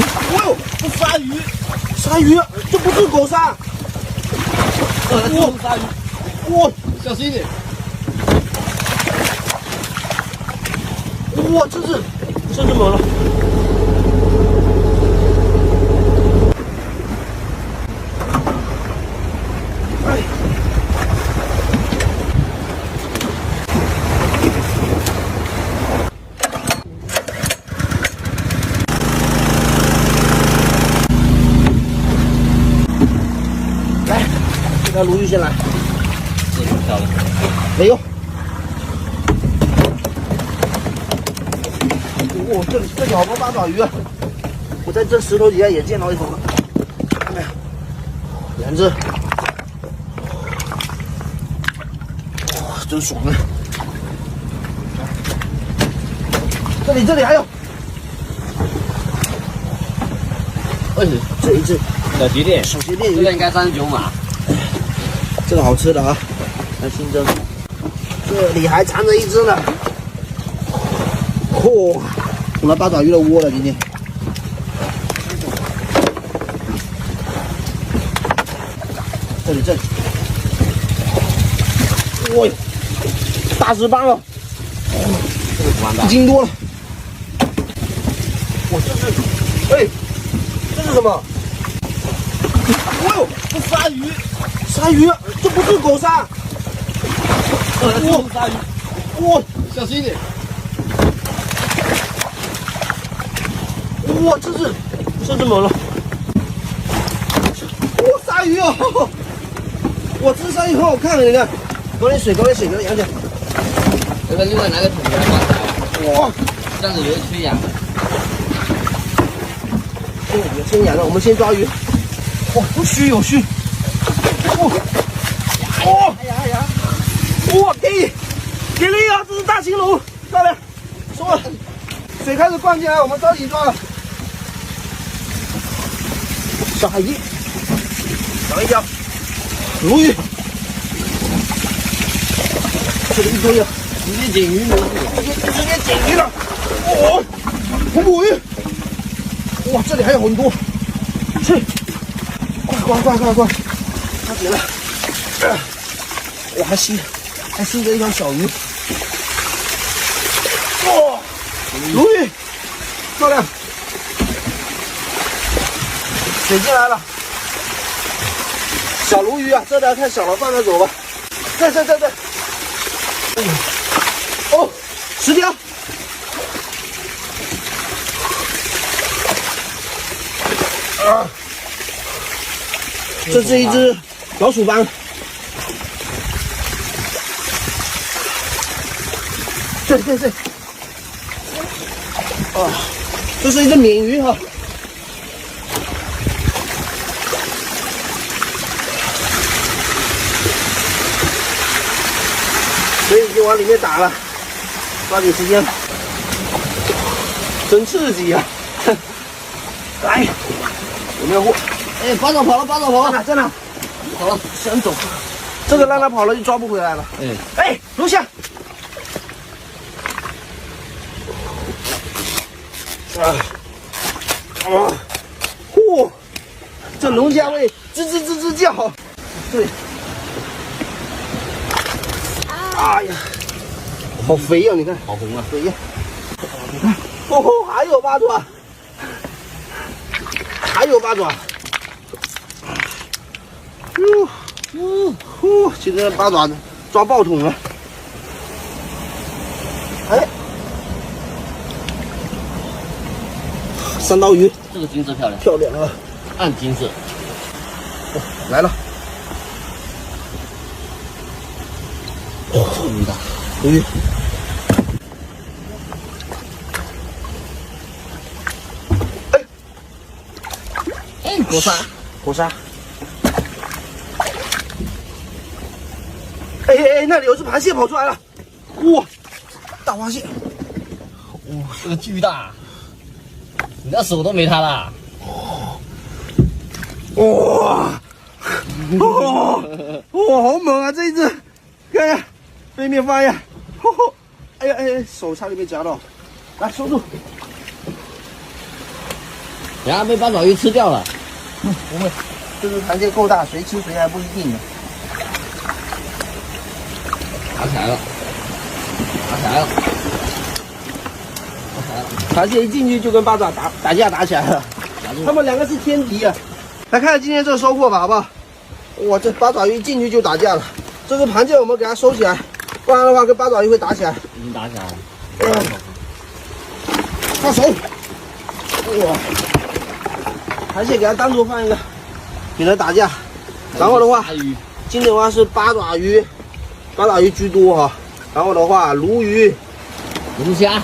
哦呦，这鲨鱼，鲨鱼，这不是狗鲨。哇，鲨鱼，哇，小心一点。哇，这是猛了。哎。来，这条鲈鱼先来。这个漂亮。没有。哦，这里好多八爪鱼啊！我在这石头底下也见到一头了，看没有？两只。哇，真爽啊！这里还有。这一只小鞋垫，小鞋垫鱼，这个应该39码。这个好吃的啊，来清蒸。这里还藏着一只呢。嚯！我们八爪鱼的窝了今天。这里，哇，大石斑了，这个不完蛋1斤多了。哇，这是，哎，这是什么？哦呦，这鲨鱼，鲨鱼，这不是狗鲨。这是鲨鱼，哇，小心一点。哇，这是猛了！哇，鲨鱼哦！哇，这鲨鱼很好看的，你看，搞点水，给它养起来。这个另外拿个桶来挂起来。哇，这样子有缺氧的。有先养了，我们先抓鱼。哇，有虚有虚。哇，哎呀！哇，给力啊！这是大青龙，漂亮！收了，水开始灌进来，我们着急抓了。小海鱼，小一条，鲈鱼，这里一堆了，直接捡鱼模式，直接捡鱼了。哦，红捕鱼，哇，这里还有很多，去，快，它点了，哇，还吸着一条小鱼，哇，鲈鱼，漂亮。水进来了，小鲈鱼啊，这条太小了，放着走吧。在，哦，10条。啊，这是一只老鼠斑。对。啊，这是一只鲶鱼哈。水已经往里面打了，抓紧时间，真刺激啊！来，有没有货？哎，八爪跑了，在哪？跑了，想走，这个让它跑了就抓不回来了。哎，录下。嚯，这农家味吱吱叫。对。哎呀，好肥呀！你看，好红啊！肥呀！你看，哦，还有八爪，今天八爪抓爆桶了。哎，三刀鱼，这个金色漂亮啊！暗金色。哦，来了。哦，这么大鲈鱼。哎，活鲨。哎，那里有只螃蟹跑出来了！哇，大螃蟹！哇，这个巨大，你的手都没它啦！哇，好猛啊！这一只，看呀，背面翻呀！哎，手差点没夹到，来收住！等下被八爪鱼吃掉了。不会，这只螃蟹够大，谁吃谁还不一定呢。打起来了，打起来了，打起来了！螃蟹一进去就跟八爪打架打起来了，他们两个是天敌啊！来看看今天这个收获吧，好不好？哇，这八爪鱼一进去就打架了。这只螃蟹我们给它收起来，不然的话跟八爪鱼会打起来。已经打起来了。放手！哇，螃蟹给它单独放一个，免得打架。然后的话，今天的话是八爪鱼居多哈。然后的话，鲈鱼、龙虾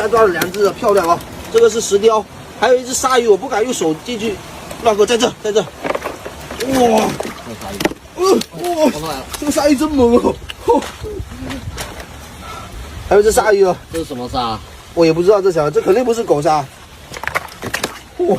抓了2只，漂亮哦。这个是石雕，还有一只鲨鱼，我不敢用手进去。大哥在这。哇！哇！这个鲨鱼真猛哦！还有这鲨鱼哦，这是什么鲨？我也不知道这肯定不是狗鲨。哇！